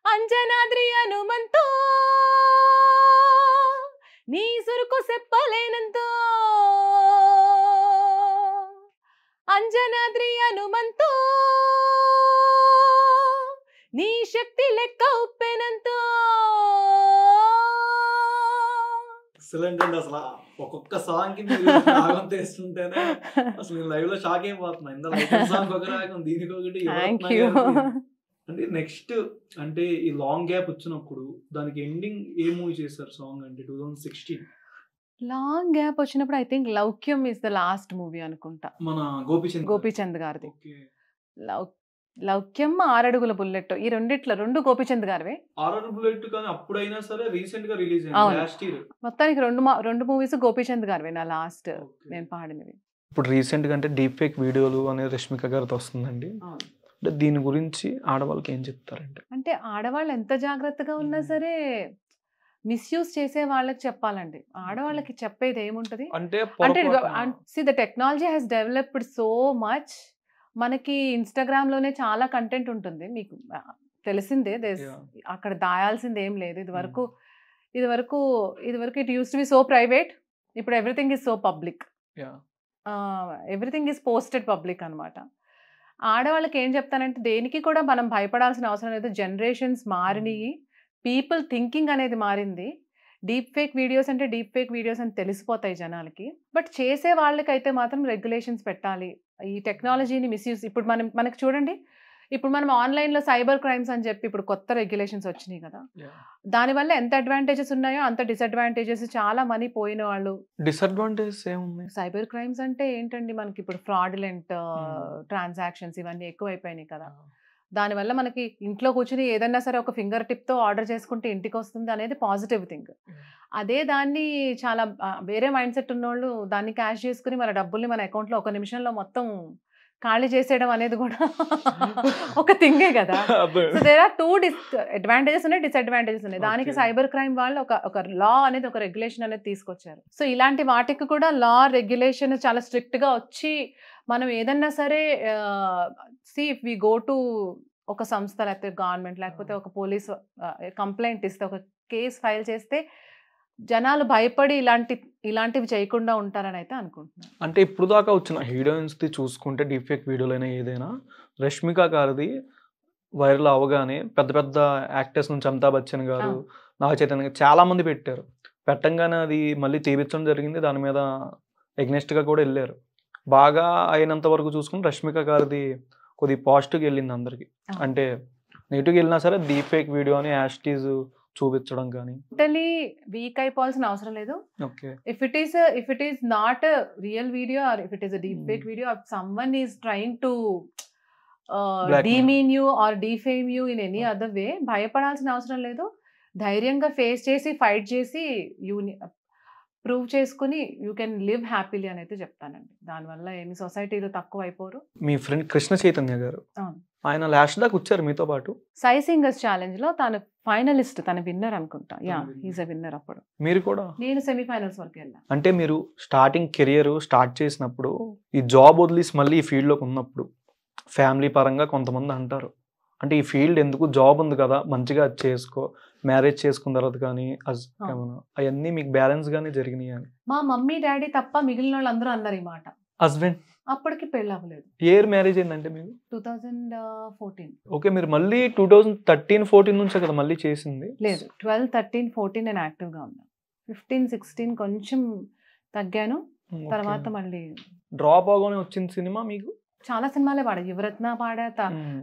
అంజనాద్రి హనుమంతో నీ సురుకు చెప్పలేనంతో, అంజనాద్రి హనుమంతో నీ శక్తి లెక్క ఉప్పెనంతో. ఎక్సలెంట్ అండి. అసలు ఒక్కొక్క సాంగ్ కి రాగం తెస్తుంటేనే అసలు నేను లైవ్ లో షాక్ అయిపోతున్నా. ఇంత లైవ్ సాంగ్ ఒక రాగం, దీనికి ఒకటి. అంటే నెక్స్ట్ అంటే ఈ లాంగ్ గ్యాప్ వచ్చినప్పుడు దానికి ఎండింగ్ ఏ మూవీ చేశారు సాంగ్ అంటే 2016? లాంగ్ గ్యాప్ వచ్చినప్పుడు I think Loukyam is the last movie అనుకుంటా, మన గోపీచంద్ గారిది. లౌక్యం, 6 అడుగుల బుల్లెట్, ఈ రెండు గోపీచంద్ గారివే. 6 అడుగుల బుల్లెట్ కానీ అప్పుడైనా సరే రీసెంట్ గా రిలీజ్ అయింది లాస్ట్ ఇయర్. మొత్తానికి రెండు మూవీస్ గోపీచంద్ గారివే నా లాస్ట్ నేను పాడినవి. ఇప్పుడు రీసెంట్ గా అంటే డీప్ ఫేక్ వీడియోలు అనేది రష్మిక గారితో వస్తుందండి. అంటే దీని గురించి ఆడవాళ్ళకి ఏం చెప్తారంటే? అంటే ఆడవాళ్ళు ఎంత జాగ్రత్తగా ఉన్నా సరే మిస్యూజ్ చేసే వాళ్ళకి చెప్పాలండి. ఆడవాళ్ళకి చెప్పేది ఏముంటది అంటే see the technology has developed so much. మనకి ఇన్స్టాగ్రామ్ లోనే చాలా కంటెంట్ ఉంటుంది, మీకు తెలిసిందే. అక్కడ దాయాల్సింది ఏం లేదు. ఇది వరకు it use to be so private, ఇప్పుడు everything is so public, everything is posted public అనమాట. ఆడవాళ్ళకి ఏం చెప్తానంటే దేనికి కూడా మనం భయపడాల్సిన అవసరం లేదు. జనరేషన్స్ మారినాయి, పీపుల్ థింకింగ్ అనేది మారింది. డీప్ ఫేక్ వీడియోస్ అంటే డీప్ ఫేక్ వీడియోస్ అని తెలిసిపోతాయి జనాలకి, బట్ చేసే వాళ్ళకైతే మాత్రం రెగ్యులేషన్స్ పెట్టాలి. ఈ టెక్నాలజీని మిస్యూజ్ ఇప్పుడు మనకి చూడండి, ఇప్పుడు మనం ఆన్లైన్లో సైబర్ క్రైమ్స్ అని చెప్పి ఇప్పుడు కొత్త రెగ్యులేషన్స్ వచ్చినాయి కదా, దానివల్ల ఎంత అడ్వాంటేజెస్ ఉన్నాయో అంత డిసడ్వాంటేజెస్. చాలా మనీ పోయిన వాళ్ళు. డిసడ్వాంటేజెస్ ఏమున్నాయి? సైబర్ క్రైమ్స్ అంటే ఏంటండి, మనకి ఇప్పుడు ఫ్రాడులెంట్ ట్రాన్సాక్షన్స్ ఇవన్నీ ఎక్కువైపోయినాయి కదా. దానివల్ల మనకి ఇంట్లో కూర్చుని ఏదన్నా సరే ఒక ఫింగర్ టిప్తో ఆర్డర్ చేసుకుంటే ఇంటికి వస్తుంది అనేది పాజిటివ్ థింగ్. అదే దాన్ని చాలా వేరే మైండ్ సెట్ ఉన్నోళ్ళు దాన్ని క్యాష్ చేసుకుని మన డబ్బుల్ని మన అకౌంట్లో ఒక నిమిషంలో మొత్తం ఖాళీ చేసేయడం అనేది కూడా ఒక థింగే కదా. సో దేర్ ఆర్ 2 అడ్వాంటేజెస్ ఉన్నాయి, డిసడ్వాంటేజెస్ ఉన్నాయి. దానికి సైబర్ క్రైమ్ వాళ్ళు ఒక లా అనేది, ఒక రెగ్యులేషన్ అనేది తీసుకొచ్చారు. సో ఇలాంటి వాటికి కూడా లా రెగ్యులేషన్ చాలా స్ట్రిక్ట్గా వచ్చి మనం ఏదన్నా సరే see if we go to ఒక సంస్థ లేకపోతే గవర్నమెంట్ లేకపోతే ఒక పోలీస్ కంప్లైంట్ ఇస్తే, ఒక కేసు ఫైల్ చేస్తే జనాలు భయపడి ఇలాంటివి చేయకుండా ఉంటారని అయితే అనుకుంటున్నాను. అంటే ఇప్పుడు దాకా వచ్చిన హీరోయిన్స్ది చూసుకుంటే డీప్ వీడియోలైనా ఏదైనా రష్మిక గారిది వైరల్ అవగానే పెద్ద పెద్ద యాక్టర్స్ నుంచి అమితాబ్ బచ్చన్ గారు, నాగ చైతన్య గారు చాలా మంది పెట్టారు. పెట్టంగానే అది మళ్ళీ తీపించడం జరిగింది. దాని మీద ఎగ్నెస్ట్గా కూడా వెళ్ళారు. బాగా అయినంత వరకు చూసుకుని రష్మిక గారిది కొద్దిగా పాజిటివ్గా వెళ్ళింది అందరికి. అంటే నెగిటివ్గా వెళ్ళినా సరే డీప్ ఫేక్ వీడియో అని యాస్టీజ్ చూపించడం కానీ టోటలీ వీక్ అయిపోవాల్సిన అవసరం లేదు. If it is not a real video or if it is a deep fake video or someone is trying to demean you or defame you in any other way, భయపడాల్సిన అవసరం లేదు. ధైర్యంగా ఫేస్ చేసి ఫైట్ చేసి ప్రూవ్ చేసుకుని యూ కెన్ లివ్ హ్యాపీలీ అని అయితే చెప్తానండి. దానివల్ల ఏమి సొసైటీలో తక్కువ అయిపోరు. మీ ఫ్రెండ్ కృష్ణ చైతన్య గారు ఆయన లాస్ట్ దాకా వచ్చారు మీతో పాటు సై సింగర్స్ ఛాలెంజ్ లో. తను ఫైనలిస్ట్, తన విన్నర్ అనుకుంటా. He's a winner. అప్పుడు మీరు కూడా? నేను సెమీఫైనల్స్ వరకు వెళ్ళాను. అంటే మీరు స్టార్టింగ్ కెరియర్ స్టార్ట్ చేసినప్పుడు ఈ జాబ్ వదిలేసి మళ్ళీ ఈ ఫీల్డ్లోకి ఉన్నప్పుడు ఫ్యామిలీ పరంగా కొంతమంది అంటారు, అంటే ఈ ఫీల్డ్ ఎందుకు, జాబ్ ఉంది కదా మంచిగా చేసుకో, మ్యారేజ్ చేసుకున్న తర్వాత కానీ అవన్నీ మీకు బ్యాలెన్స్ గానే జరిగినాయి అని. మా మమ్మీ డాడీ తప్ప మిగిలిన వాళ్ళు అందరూ అన్నారు ఈ మాట. హస్బెండ్ అప్పటికి పెళ్ళి అవ్వలేదు. ఇయర్ మ్యారేజ్ అయిందంటే మీకు? 2014. ఓకే, మీరు మళ్ళీ 2013-14 నుంచే కదా మళ్ళీ చేసింది? లేదు, 12, 13, 14 నేను యాక్టివ్ గా ఉన్నాను. 15, 16 కొంచెం తగ్గాను. తర్వాత మళ్ళీ డ్రాప్ అవగానే వచ్చింది సినిమా మీకు? చాలా సినిమాలే పాడా. యువరత్న పాడా,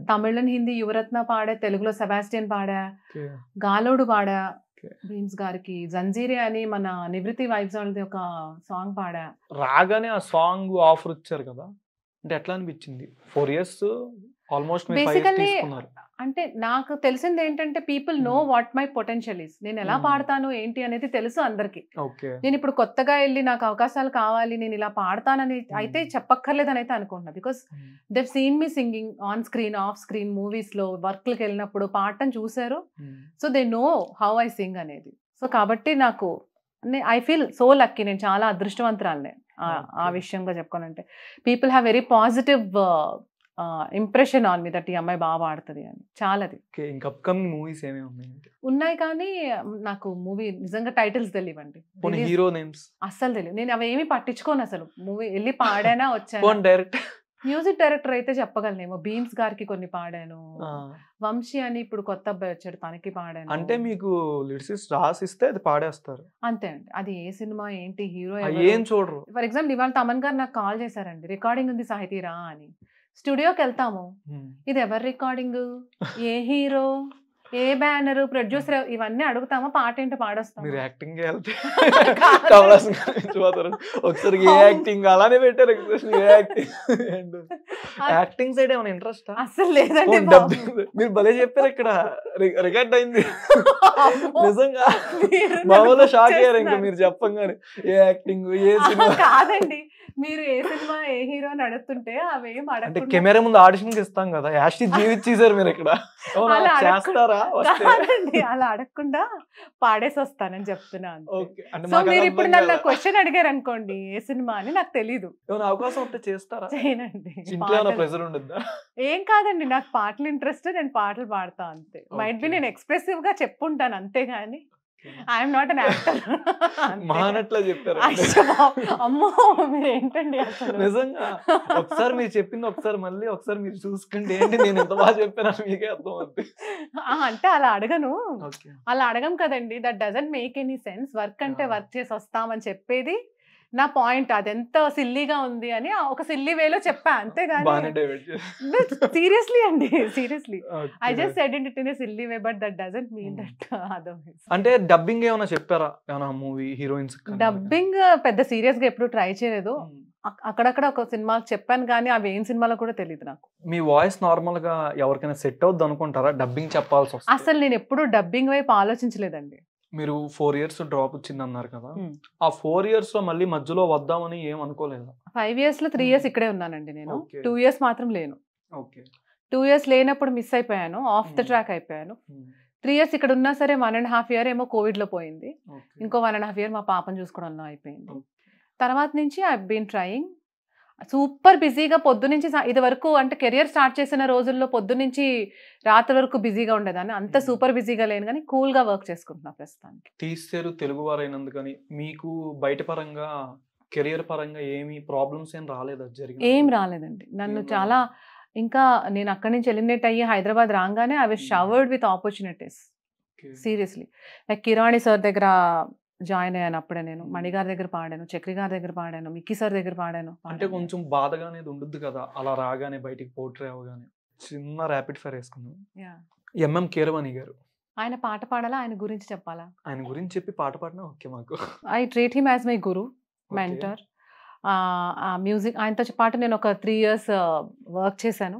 తమిళ హిందీ యువరత్న పాడా, తెలుగులో సెబాస్టియన్ పాడా, గాలోడు పాడా, భీమ్స్ గారికి జంజీరే అని మన నివృత్తి వైబ్స్ వాళ్ళది ఒక సాంగ్ పాడా. రాగానే ఆ సాంగ్ ఆఫర్ ఇచ్చారు కదా, అంటే ఎట్లా అనిపించింది? 4 years ఆల్మోస్ట్ బేసికల్లీ అంటే నాకు తెలిసింది ఏంటంటే people know what my potential is. నేను ఎలా పాడతాను ఏంటి అనేది తెలుసు అందరికి. నేను ఇప్పుడు కొత్తగా వెళ్ళి నాకు అవకాశాలు కావాలి, నేను ఇలా పాడతానని అయితే చెప్పక్కర్లేదని అయితే అనుకుంటున్నా. Because they've seen me singing on screen, off screen, movies లో, వర్క్లకి వెళ్ళినప్పుడు పాడటం చూసారు. So they know how I sing అనేది. సో కాబట్టి నాకు ఐ ఫీల్ సో లక్కీ. నేను చాలా అదృష్టవంతురాలనే ఆ విషయంగా చెప్పుకోనంటే. People have very positive impression on me that ఈ అమ్మాయి బాగా పాడుతుంది అని. చాలాది మూవీస్ ఉన్నాయి కానీ నాకు మూవీ నిజంగా టైటిల్స్ తెలియవండి, హీరో నేమ్స్ అస్సలు తెలియదు. నేను అవి ఏమి పట్టించుకోను అసలు. మూవీ వెళ్ళి పాడానా వచ్చాను. మ్యూజిక్ డైరెక్టర్ అయితే చెప్పగలనేమో. భీమ్స్ గారికి కొన్ని పాడాను, వంశీ అని ఇప్పుడు కొత్త అబ్బాయి వచ్చాడు తనకి పాడాను. అంటే మీకు లిరిసిస్ట్ రాసిస్తే అది పాడేస్తారు అంతే అండి. అది ఏ సినిమా ఏంటి హీరో ఏం చూడరు. ఫర్ ఎగ్జాంపుల్ ఇవాళ తమన్ గారు నాకు కాల్ చేశారండి, రికార్డింగ్ ఉంది సాహితీ రా అని. స్టూడియోకి వెళ్తాము, ఇది ఎవరి రికార్డింగ్, ఏ హీరో, ఏ బ్యానర్, ప్రొడ్యూసర్, ఇవన్నీ అడుగుతామా, పాట ఏంటో పాడొస్తాం. మీరు యాక్టింగ్ ఒకసారి ఏ యాక్టింగ్ అలానే పెట్టారు. యాక్టింగ్ సైడ్ ఏమైనా ఇంట్రెస్ట్? అసలు లేదండి. మీరు భలే చెప్పారు, ఇక్కడ రికార్డ్ అయింది నిజంగా. మామూలుగా షాక్ అయ్యారు ఇంకా మీరు చెప్పంగానే. ఏ యాక్టింగ్, ఏ సినిమా కాదండి. మీరు ఏ సినిమా, ఏ హీరో అని అడుగుతుంటే అవేం అంటే కెమెరా ముందు ఆడిషన్ ఇస్తాం కదా, యాష్టి జీవించేసారు మీరు ఇక్కడ. చేస్తారా? అలా అడగకుండా పాడేసి వస్తానని చెప్తున్నాను. సో మీరు ఇప్పుడు నన్ను క్వశ్చన్ అడిగారు అనుకోండి ఏ సినిమా అని, నాకు తెలీదు. అవకాశం ఉంటే చేస్తారా? చేయనండి. ఏం కాదండి, నాకు పాటలు ఇంట్రెస్ట్, నేను పాటలు పాడతా అంతే. మైట్ బి నేను ఎక్స్ప్రెసివ్ గా చెప్పుంటాను అంతేగాని ఐఎమ్ నాట్ అన్ యాక్టర్. మానట్లా చెప్పారు. అమ్మో మీరు ఏంటండి అసలు. నిజంగా ఒకసారి మీరు చెప్పింది ఒకసారి మళ్ళీ ఒకసారి మీరు చూసుకుంటే ఏంటి నేను ఎంత బాగా చెప్పాను మీకే అర్థం అవుతుంది. అంటే అలా అడగను, అలా అడగం కదండి. That doesn't make any sense. Work అంటే వర్క్ చేసి వస్తామని చెప్పేది నా పాయింట్. అదెంత సిల్లీగా ఉంది అని ఒక సిల్లీ వేలో చెప్పా అంతేగాని సీరియస్లీ అండి, seriously I just said it in a silly way, but that doesn't mean that otherwise. అంటే డబ్బింగ్ ఏమైనా చెప్పారా ఏమైనా మూవీ హీరోయిన్స్? డబ్బింగ్ పెద్ద సీరియస్ గా ఎప్పుడు ట్రై చేయలేదు. అక్కడక్కడ ఒక సినిమాకి చెప్పాను కానీ అవి ఏం సినిమాలో కూడా తెలియదు నాకు. మీ వాయిస్ నార్మల్ గా ఎవరికైనా సెట్ అవుద్ది అనుకుంటారా డబ్బింగ్ చెప్పాల్సి వస్తుంది? అసలు నేను ఎప్పుడు డబ్బింగ్ వైపు ఆలోచించలేదండి. మీరు 4 years డ్రాప్ వచ్చింది అన్నారు కదా, ఆ 4 years లో మళ్ళీ మధ్యలో వద్దామని ఏం అనుకోలేదు? 5 years లో 3 years ఇక్కడే ఉన్నానండి నేను. 2 years మాత్రం లేను. 2 years లేనప్పుడు మిస్ అయిపోయాను, ఆఫ్ ద ట్రాక్ అయిపోయాను. 3 years ఇక్కడ ఉన్నా సరే 1.5 year ఏమో కోవిడ్ లో పోయింది. ఇంకో 1.5 year మా పాపను చూసుకోవడంలో అయిపోయింది. తర్వాత నుంచి ఐ బీన్ ట్రయింగ్. సూపర్ బిజీగా పొద్దునుంచి ఇది వరకు అంటే కెరియర్ స్టార్ట్ చేసిన రోజుల్లో పొద్దునుంచి రాత్రి వరకు బిజీగా ఉండేదాన్ని. అంత సూపర్ బిజీగా లేను కానీ కూల్గా వర్క్ చేసుకుంటున్నా ప్రస్తుతానికి. తీస్తారు తెలుగువారైనందుకని మీకు బయట పరంగా కెరియర్ పరంగా ఏమి ప్రాబ్లమ్స్ ఏం రాలేదు? ఏం రాలేదండి. నన్ను చాలా ఇంకా నేను అక్కడి నుంచి ఎలిమినేట్ అయ్యి హైదరాబాద్ రాగానే I was showered with opportunities. Seriously like కిరాణి sir దగ్గర జాయిన్ అయ్యాను. అప్పుడే నేను మణిగారి దగ్గర పాడాను, చక్రి గారి దగ్గర పాడాను, మిక్కీ సార్ దగ్గర పాడాను. అంటే కొంచెం బాధగానే ఉంటుంది కదా అలా రాగానే బయటికి పోర్ట్రే అవగానే. చిన్న ర్యాపిడ్ ఫైర్ వేసుకుందాం. ఎంఎం కీరవాణి గారు, ఆయన పాట పాడాలా, ఆయన గురించి చెప్పాలా? ఆయన గురించి చెప్పి పాట పాడినా ఓకే మాకు. I treat him as my Guru, mentor. ఆ మ్యూజిక్ ఆయనతో పాటు నేను ఒక 3 years వర్క్ చేశాను.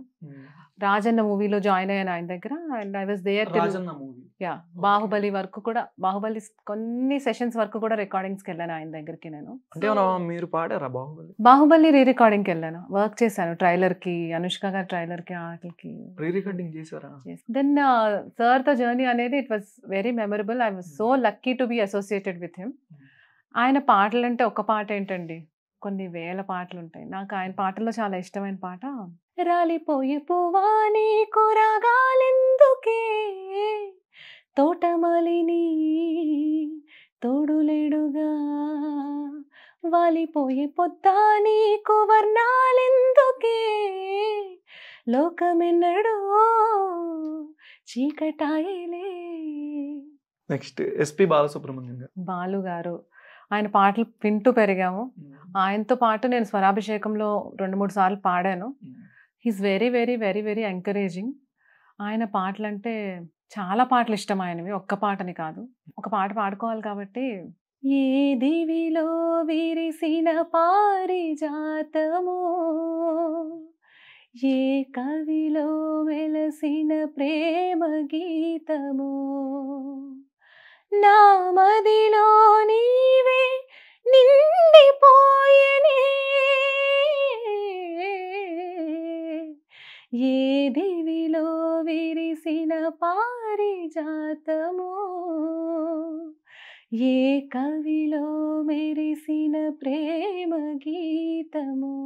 రాజన్న మూవీలో జాయిన్ అయ్యాను ఆయన దగ్గర. And I was there. Baahubali వరకు కూడా, బాహుబలి కొన్ని సెషన్స్ వరకు కూడా రికార్డింగ్స్కి వెళ్ళాను ఆయన దగ్గరికి నేను. మీరు పాడారా బాహుబలి? బాహుబలి రీ రికార్డింగ్కి వెళ్ళాను, వర్క్ చేశాను. ట్రైలర్ కి, అనుష్క గారి ట్రైలర్ కి, ఆటలకి రీ రికార్డింగ్ చేశారా? దెన్ సార్ తో జర్నీ అనేది it was very memorable. I was so lucky to be associated with him. ఆయన పాటలు అంటే ఒక పాట ఏంటండి, కొన్ని వేల పాటలు ఉంటాయి. నాకు ఆయన పాటల్లో చాలా ఇష్టమైన పాట రాలిపోయే పువ్వాని కూరగాలెందుకే, తోటమాలిని తోడులేడుగా, వాలిపోయే పొద్దాని కువర్ణాలెందుకే, లోకమెన్నడో చీకటాయలే. నెక్స్ట్ ఎస్పి బాలసుబ్రహ్మణ్యం గారు. బాలు గారు, ఆయన పాటలు వింటూ పెరిగాము. ఆయనతో పాటు నేను స్వరాభిషేకంలో 2-3 సార్లు పాడాను. He's very very very very encouraging. ఆయన పాటలు అంటే చాలా పాటలు ఇష్టం ఆయనవి, ఒక్క పాటని కాదు. ఒక పాట పాడుకోవాలి కాబట్టి, ఏ దివిలో విరిసిన పారిజాతమో, ఏ కవిలో వెలసిన ప్రేమ గీతమో, నా మదిలో నీవే నిండిపోయనే, ఏ దివిలో విరిసిన పారిజాతమో, ఏ కవిలో మెరిసిన ప్రేమ గీతమో.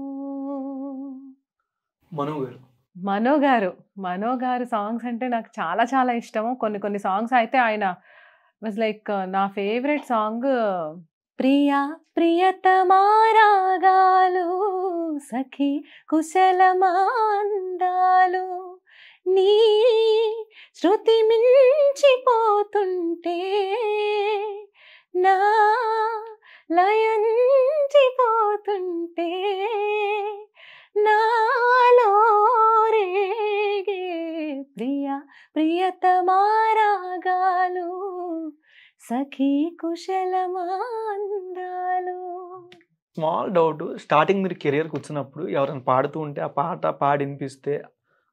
మనో గారు సాంగ్స్ అంటే నాకు చాలా చాలా ఇష్టము. కొన్ని సాంగ్స్ అయితే ఆయన వాజ్ లైక్ నా ఫేవరెట్ సాంగ్ ప్రియా ప్రియతమారాగాలు, సఖి కుశలమాందాలు, నీ శృతి మించిపోతుంటే నా లయంచిపోతుంటే, నాలో రేగే ప్రియా ప్రియతమారాగాలు, సఖీ కుశలమాందాలు. స్మాల్ డౌట్, స్టార్టింగ్ మీరు కెరియర్కి వచ్చినప్పుడు ఎవరైనా పాడుతూ ఉంటే ఆ పాట పాడి వినిపిస్తే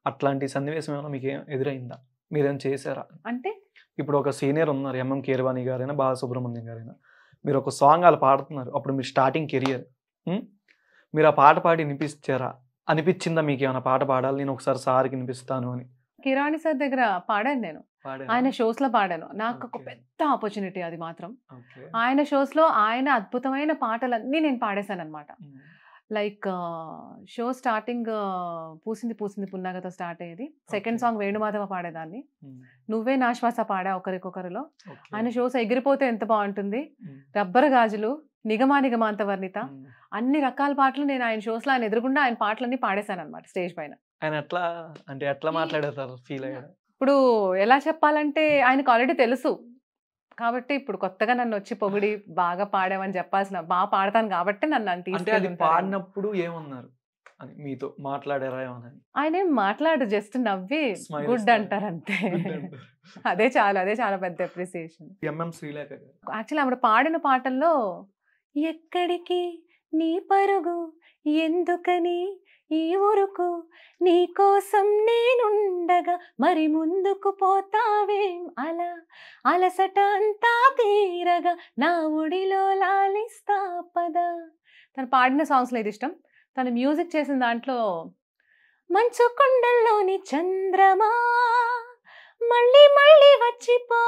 అట్లాంటి సన్నివేశం ఏమైనా మీకు ఎదురైందా? మీరేమైనా చేశారా? అంటే ఇప్పుడు ఒక సీనియర్ ఉన్నారు, ఎంఎం కీరవాణి గారైనా బాలసుబ్రహ్మణ్యం గారైనా, మీరు ఒక సాంగ్ అలా పాడుతున్నారు, అప్పుడు మీరు స్టార్టింగ్ కెరియర్, మీరు ఆ పాట పాడి వినిపించారా? అనిపించిందా మీకు ఏమైనా పాట పాడాలి, నేను ఒకసారి సార్కి వినిపిస్తాను అని? కిరాణి సార్ దగ్గర పాడాను నేను, ఆయన షోస్ లో పాడాను. నాకు ఒక పెద్ద ఆపర్చునిటీ అది మాత్రం. ఆయన షోస్ లో ఆయన అద్భుతమైన పాటలన్నీ నేను పాడేశాను అనమాట. లైక్ షో స్టార్టింగ్ పూసింది పూసింది పున్నాగతో స్టార్ట్ అయ్యేది. సెకండ్ సాంగ్ వేణుమాధవ పాడేదాన్ని. నువ్వే నాశ్వాస పాడా ఒకరికొకరిలో. ఆయన షోస్ ఎగిరిపోతే ఎంత బాగుంటుంది, రబ్బర్ గాజులు, నిగమా నిగమాంత వర్ణిత, అన్ని రకాల పాటలు నేను ఆయన షోస్ లో ఆయన ఎదురుగుండా ఆయన పాటలన్నీ పాడేశాను అనమాట స్టేజ్ పైన. ఆయన ఎట్లా మాట్లాడతారు, ఫీల్ అయ్యారు? ఇప్పుడు ఎలా చెప్పాలంటే ఆయనకు ఆల్రెడీ తెలుసు కాబట్టి ఇప్పుడు కొత్తగా నన్ను వచ్చి పొగిడి బాగా పాడామని చెప్పాల్సిన, బాగా పాడతాను కాబట్టి నన్ను పాడినప్పుడు ఏమన్నారు అని మీతో మాట్లాడారా ఏమన్నా? ఆయన ఏం మాట్లాడు, జస్ట్ నవ్వి గుడ్ అంటారు అంతే. అదే చాలా పెద్ద అప్రిసియేషన్. యాక్చువల్లీ ఆవిడ పాడిన పాటల్లో ఎక్కడికి నీ పరుగు, ఎందుకని ఈ ఊరుకు, నీ కోసం నేనుండగా మరి ముందుకు పోతావేం, అలా అలసట అంతా తీరగా నా ఒడిలో లాలిస్తా పదా. తను పాడిన సాంగ్స్లో ఇది ఇష్టం. తను మ్యూజిక్ చేసిన దాంట్లో మంచు కొండల్లోని చంద్రమా మళ్ళీ మళ్ళీ వచ్చిపో,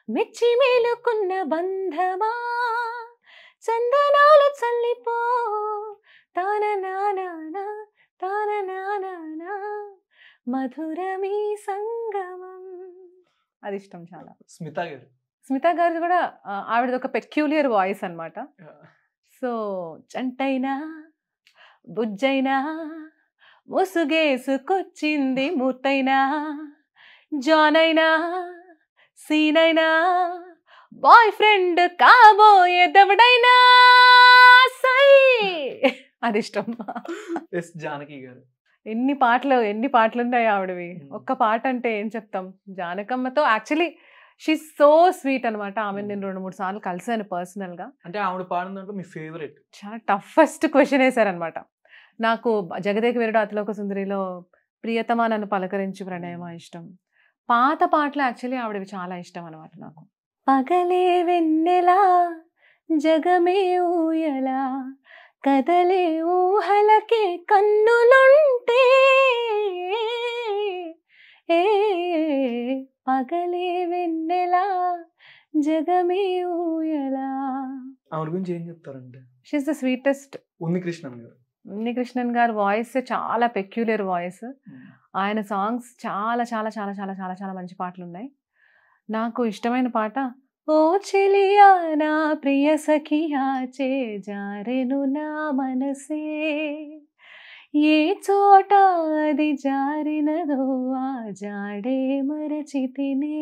మెచ్చి మేలుకున్న బంధమా చందనాలు చల్లిపో, తాననానానా తాననానానా మధురమీ సంగమం. అది ఇష్టం చాలా. స్మిత గారిది కూడా ఆవిడది ఒక పెక్యూలియర్ వాయిస్ అన్నమాట. సో చంటైనా బుజ్జైనా ముసుగేసుకొచ్చింది మూర్తైనా జాన్ అయినా సీన్ అయినా బాయ్ ఫ్రెండ్ కాబోయే దవడైనా సై. అది ఇష్టం. జానకి గారు ఎన్ని పాటలు ఉన్నాయి ఆవిడవి. ఒక్క పాట అంటే ఏం చెప్తాం. జానకమ్మతో యాక్చువల్లీ షీ సో స్వీట్ అనమాట. ఆమె నేను 2-3 సార్లు కలిసాను పర్సనల్ గా. అంటే ఆవిడ పాడిందంటే మీ ఫేవరెట్? చాలా టఫెస్ట్ క్వశ్చన్ వేశారనమాట. నాకు జగదేక వీరుడు అతిలోక సుందరిలో ప్రియతమా నన్ను పలకరించి ప్రణయమా ఇష్టం. పాత పాటలు యాక్చువల్లీ ఆవిడవి చాలా ఇష్టం అనమాట నాకు. పగలే వెన్నెలా జగమే ఊయలా కదలే ఊహలకే కన్నులుంటే పగలే వెన్నెలా జగమే ఊయలా. ఆవిడ గురించి ఏం చెప్తారంటే షీఈస్ ద స్వీటెస్ట్. ఉన్నికృష్ణన్ గారు వాయిస్ చాలా పెక్యులర్ వాయిస్. ఆయన సాంగ్స్ చాలా చాలా చాలా చాలా చాలా చాలా మంచి పాటలు ఉన్నాయి. నాకు ఇష్టమైన పాట ఓ చెలియా నా ప్రియ సఖియా చే జారెను నా మనసే ఏ చోట అది జారినదో ఆ జాడే మరచితినే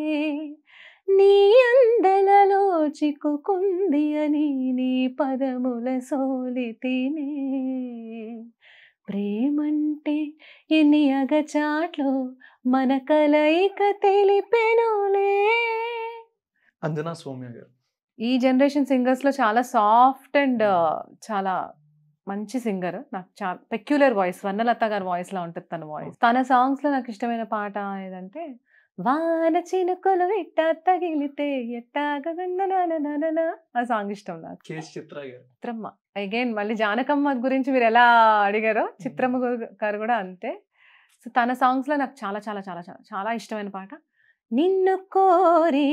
నీ అందలలో చిక్కుకుంది అని నీ పదముల సోలితినే ప్రేమంటే ఎన్ని అగచాట్లో మన కలయిక తెలిపెనులే. అంజనా సౌమ్య గారు ఈ జనరేషన్ సింగర్స్ లో చాలా సాఫ్ట్ అండ్ చాలా మంచి సింగర్. నాకు చాలా పెక్యులర్ వాయిస్. వర్ణలత గారి వాయిస్ లా ఉంటుంది తన వాయిస్. తన సాంగ్స్ లో నాకు ఇష్టమైన పాట ఏదంటే వాన చినుకులు ఇట్టా తగిలితే ఎట్టాగ ఆ సాంగ్ ఇష్టం నాకు. చిత్రమ్మ అగైన్ మళ్ళీ జానకమ్మ గురించి మీరు ఎలా అడిగారో చిత్రమ్మ గారు కూడా అంతే. సో తన సాంగ్స్ లో నాకు చాలా చాలా చాలా చాలా చాలా ఇష్టమైన పాట నిన్ను కోరి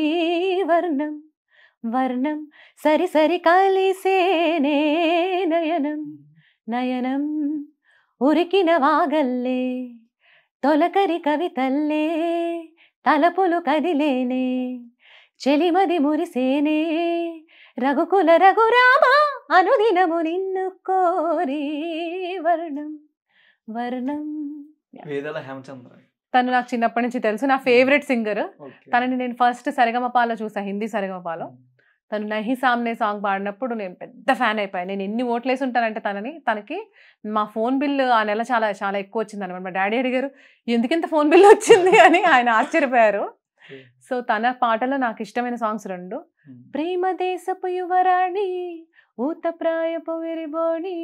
వర్ణం వర్ణం సరి సరి కలిసేనే నయనం నయనం ఉరికిన వాగల్లే తొలకరి కవితల్లే తలపులు కదిలేనే చెలిమది మురిసేనే రఘుకుల రఘురామ అనుదినము నిన్ను కోరి వర్ణం వర్ణం. తను నాకు చిన్నప్పటి నుంచి తెలుసు. నా ఫేవరెట్ సింగర్ తనని. నేను ఫస్ట్ సరిగమపాలో చూసా, హిందీ సరిగమపాలో. తను నహి సామ్నే సాంగ్ పాడినప్పుడు నేను పెద్ద ఫ్యాన్ అయిపోయాను. నేను ఎన్ని ఓట్లు వేసి ఉంటానంటే తనకి మా ఫోన్ బిల్ ఆ నెల చాలా చాలా ఎక్కువ వచ్చింది అనమాట. మా డాడీ అడిగారు ఎందుకింత ఫోన్ బిల్ వచ్చింది అని. ఆయన ఆశ్చర్యపోయారు. సో తన పాటలో నాకు ఇష్టమైన సాంగ్స్ 2 ప్రేమ దేశపు యువరాణి ఊత ప్రాయపు విరిబోణి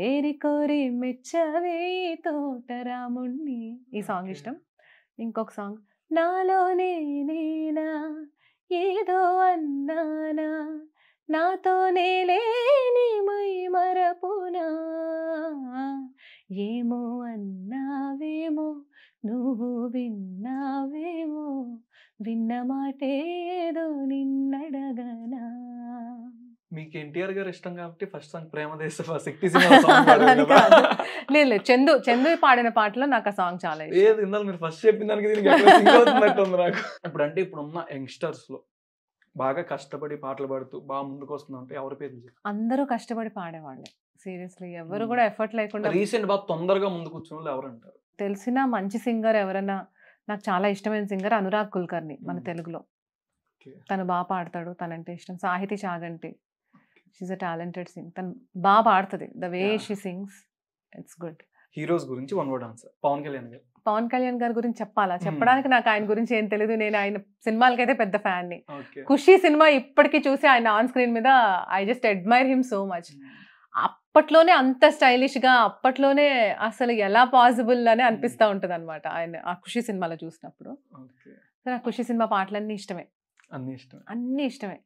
ఏరి కోరి మెచ్చవే తోటరాముణ్ణి. ఈ సాంగ్ ఇష్టం. ఇంకొక సాంగ్ నాలోనే నేనా ఏదో అన్నానా నాతోనే లేని మై మరపునా ఏమో అన్నావేమో నువ్వు విన్నావేమో విన్న మాటేదో నిన్నడగనా. మీకు ఎన్టీఆర్ గారు ఇష్టం కాబట్టి ఫస్ట్ సాంగ్ ప్రేమ దేశ శక్తి లేదు చందు పాడిన పాటలో నాకు ఆ సాంగ్ చాలా ఇష్టం. మీరు ఫస్ట్ చెప్పిన దానికి నాకు ఇప్పుడు అంటే ఇప్పుడున్న యంగ్స్టర్స్ లో బాగా కష్టపడి పాటలు పాడుతూ బాగా ముందుకు వస్తుందంటే ఎవరి పేరు? అందరూ కష్టపడి పాడేవాళ్ళే సీరియస్లీ. ఎవరు కూడా ఎఫర్ట్ లేకుండా రీసెంట్ బాగా తొందరగా ముందుకు వచ్చిన వాళ్ళు ఎవరంటారు? తెలిసిన మంచి సింగర్ ఎవరైనా నాకు చాలా ఇష్టమైన సింగర్ అనురాగ్ కుల్కర్ని మన తెలుగులో. తను బాగా పాడతాడు. తనంటే ఇష్టం. Sahithi Chaganti she's a talented sing. తను బాగా పాడుతుంది. The way she sings it's good. Heroes గురించి one word answer. Pavan Kalyan garu గురించి చెప్పడానికి నాకు ఆయన గురించి ఏం తెలియదు. నేను ఆయన సినిమాలకైతే పెద్ద ఫ్యాన్ ని. ఖుషి సినిమా ఇప్పటికీ చూసి ఆయన ఆన్ స్క్రీన్ మీద I just admire him so much. అప్పట్లోనే అంత స్టైలిష్ గా అప్పట్లోనే అసలు ఎలా పాసిబుల్ అని అనిపిస్తూ ఉంటది అనమాట ఆయన ఆ ఖుషి సినిమాలో చూసినప్పుడు. నాకు ఖుషి సినిమా పాటలన్నీ ఇష్టమే. అన్ని ఇష్టమే.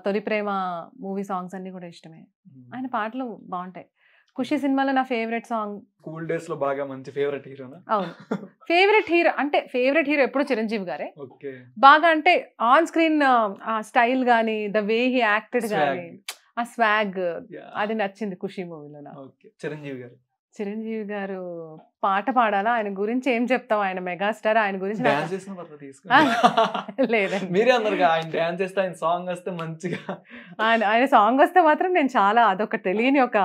తొలి ప్రేమ మూవీ సాంగ్స్ అన్ని కూడా ఇష్టమే. ఆయన పాటలు బాగుంటాయి. ఖుషి సినిమాలో నా ఫేవరెట్ సాంగ్ స్కూల్ డేస్ లో బాగా మంచి ఫేవరెట్ హీరోనా? అవును ఫేవరెట్ హీరో ఎప్పుడు చిరంజీవి గారే. బాగా అంటే ఆన్ స్క్రీన్ ఆ స్టైల్ గానీ ద వే హీ యాక్టెడ్ గానీ ఆ స్వాగ్ Yeah. అది నచ్చింది ఖుషి మూవీలో నాకు. ఓకే. చిరంజీవి గారు చిరంజీవి గారు పాట పాడాలా, ఆయన గురించి ఏం చెప్తాం, ఆయన మెగాస్టార్, ఆయన గురించి నాకు- డాన్స్ చేసిన పర్లేదు తీసుకోండి. లేదండి. మీరే అన్నారు కదా, ఆయన డాన్స్ చేస్తే ఆయన సాంగ్ వస్తే మంచిగా. ఆయన సాంగ్ వస్తే మాత్రం నేను చాలా అదొక తెలియని ఒక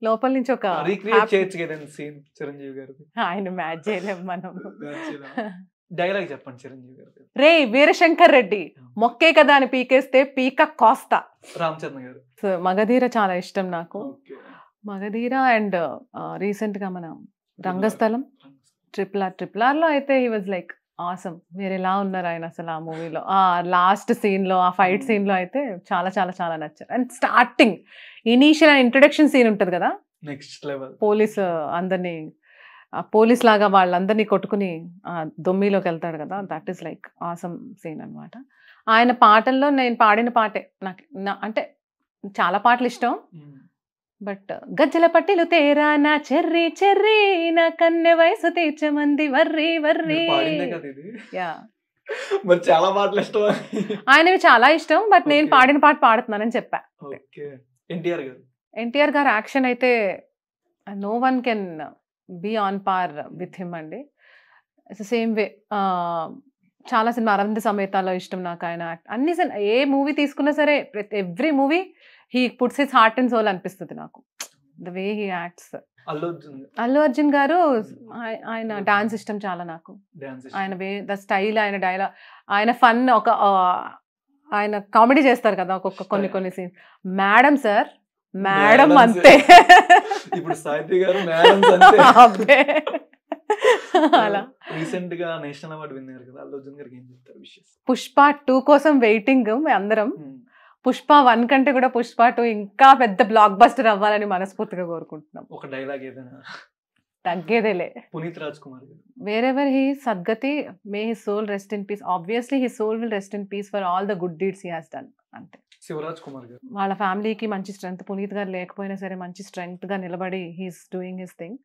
లోపల నుంచి ఒక రీక్రియేట్ చేయొచ్చు కదండి సీన్ చిరంజీవి గారు. ఆయన మ్యాచ్ చేయలేం మనం. డైలాగ్ చెప్పండి చిరంజీవి గారు. రే వీరశంకర్ రెడ్డి మొక్కే కదా అని పీకేస్తే పీక కోస్తా. రామ్ చరణ్ గారు. సో మగధీర చాలా ఇష్టం నాకు. ఓకే. మగధీర అండ్ రీసెంట్ గా మన రంగస్థలం ట్రిపుల్ ఆర్ లో అయితే హీ వాజ్ లైక్ ఆసమ్. వేరేలా ఉన్నారు ఆయన అసలు ఆ మూవీలో. ఆ లాస్ట్ సీన్ లో, ఆ ఫైట్ సీన్ లో అయితే చాలా చాలా చాలా నచ్చారు. And starting initial introduction scene ఉంటది కదా, నెక్స్ట్ లెవెల్. పోలీస్ అందరినీ పోలీస్ లాగా వాళ్ళందరినీ కొట్టుకుని దొమ్మిలోకి వెళ్తాడు కదా, that is like awesome scene అనమాట. ఆయన పాటల్లో నేను పాడిన పాటే నాకు అంటే చాలా పాటలు ఇష్టం. బట్ గజ్జల పట్టిలు తేరా నా చెర్రీ చెర్రీ నా కన్నె వయసు తీర్చమంది వర్రీ వర్రీ. యా, మరి చాలా పాటలు ఇష్టం. ఆయనవి చాలా ఇష్టం, బట్ నేను పాడిన పాట పాడుతున్నానని చెప్పా. ఎన్టీఆర్ గారు యాక్షన్ అయితే no one can be on par with him అండి. It's same way. చాలా సినిమా అరవింద సమేతాలో ఇష్టం నాకు ఆయన. అన్ని ఏ మూవీ తీసుకున్నా సరే every movie he puts his heart and soul అనిపిస్తుంది నాకు, the way he acts. Allu Arjun గారు ఆయన డాన్స్ ఇష్టం చాలా నాకు. ఆయన వే, ద స్టైల్, ఆయన డైలాగ్, ఆయన ఫన్, ఒక ఆయన కామెడీ చేస్తారు కదా ఒక్కొక్క కొన్ని సీన్. మేడం సార్, మేడం అంతే. ఇప్పుడు సాహితీ గారు మేడం అంతే. అలా రీసెంట్ గా నేషనల్ అవార్డు విన్నారు కదా, అల్లు అర్జున్ గారికి ఏం చెప్తారు విషయం? పుష్ప 2 కోసం వెయిటింగ్ అందరం. పుష్ప 1 కంటే కూడా పుష్ప 2 ఇంకా పెద్ద బ్లాక్ బస్టర్ అవ్వాలని మనస్ఫూర్తిగా కోరుకుంటున్నాం. ఒక డైలాగ్ ఏదైనా తగ్గేదేలే. పునీత్ రాజ్ కుమార్ గారు. Wherever he is, Sadgati, may his soul rest in peace. Obviously his soul will rest in peace for all the good deeds he has done. అంతే. శివరాజ్ కుమార్ గారు. వాళ్ళ ఫ్యామిలీకి మంచి స్ట్రెంగ్త్, పునీత్ గారు లేకపోయినా సరే మంచి స్ట్రెంగ్త్ గా నిలబడి he's doing his thing.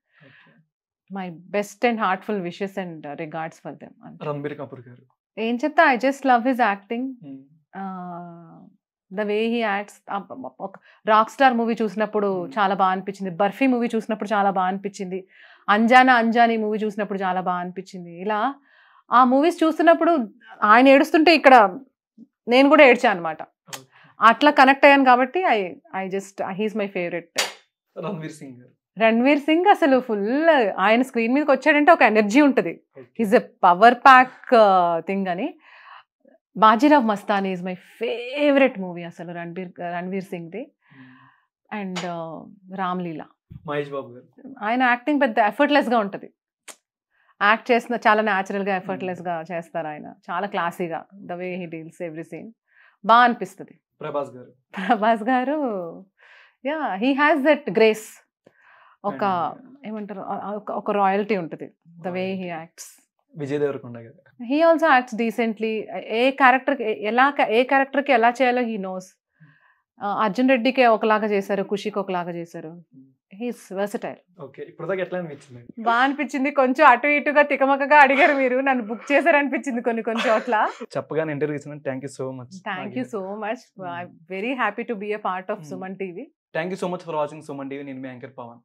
My best and heartful wishes and regards for them. Ranbir Kapoor గారు. ఏం చెప్తా, I just love his acting, the way he acts. Rock star movie చూసినప్పుడు చాలా బాగా అనిపించింది, బర్ఫీ మూవీ చూసినప్పుడు చాలా బాగా అనిపించింది, అంజానీ మూవీ చూసినప్పుడు చాలా బాగా అనిపించింది. ఇలా ఆ మూవీస్ చూస్తున్నప్పుడు ఆయన ఏడుస్తుంటే ఇక్కడ నేను కూడా ఏడ్చాను అనమాట. అట్లా కనెక్ట్ అయ్యాను కాబట్టి I just he's my favourite. Ranveer Singh అసలు ఫుల్, ఆయన స్క్రీన్ మీదకి వచ్చాడంటే ఒక ఎనర్జీ ఉంటుంది. He's a power pack thing అని. Bajirao Mastani is my favourite movie అసలు రణ్వీర్ సింగ్ది. అండ్ రామ్లీలా. మహేష్ బాబు గారు. ఆయన యాక్టింగ్ పెద్ద ఎఫర్ట్లెస్ గా ఉంటుంది, యాక్ట్ చేసిన చాలా న్యాచురల్ గా ఎఫర్ట్లెస్ గా చేస్తారు ఆయన, చాలా క్లాసీగా. The way he deals every scene బాగా అనిపిస్తుంది. Prabhas garu ya, he has that grace, ఒక ఏమంటారు, ఒక రాయల్టీ ఉంటుంది the way he acts. Vijay Deverakonda garu. He also acts decently. ఏ క్యారెక్టర్కి ఎలా చేయాలో హీ నోస్. అర్జున్ రెడ్డికి ఒకలాగా చేశారు, ఖుషికి ఒకలాగా చేశారు. He's versatile. ఓకే, ఇప్పటిదాకా ఎట్లా అనిపించింది? బాగా అనిపించింది. కొంచెం అటు ఇటుగా తికమకగా అడిగారు మీరు, నన్ను బుక్ చేశారు అనిపించింది కొన్ని చోట్ల. చెప్పగానే ఇంటర్వ్యూ ఇచ్చినందుకు thank you so much. Thank you so much. Very happy to be a part of Suman TV. Thank you so much for watching Suman TV. నేను మీ యాంకర్ పవన్.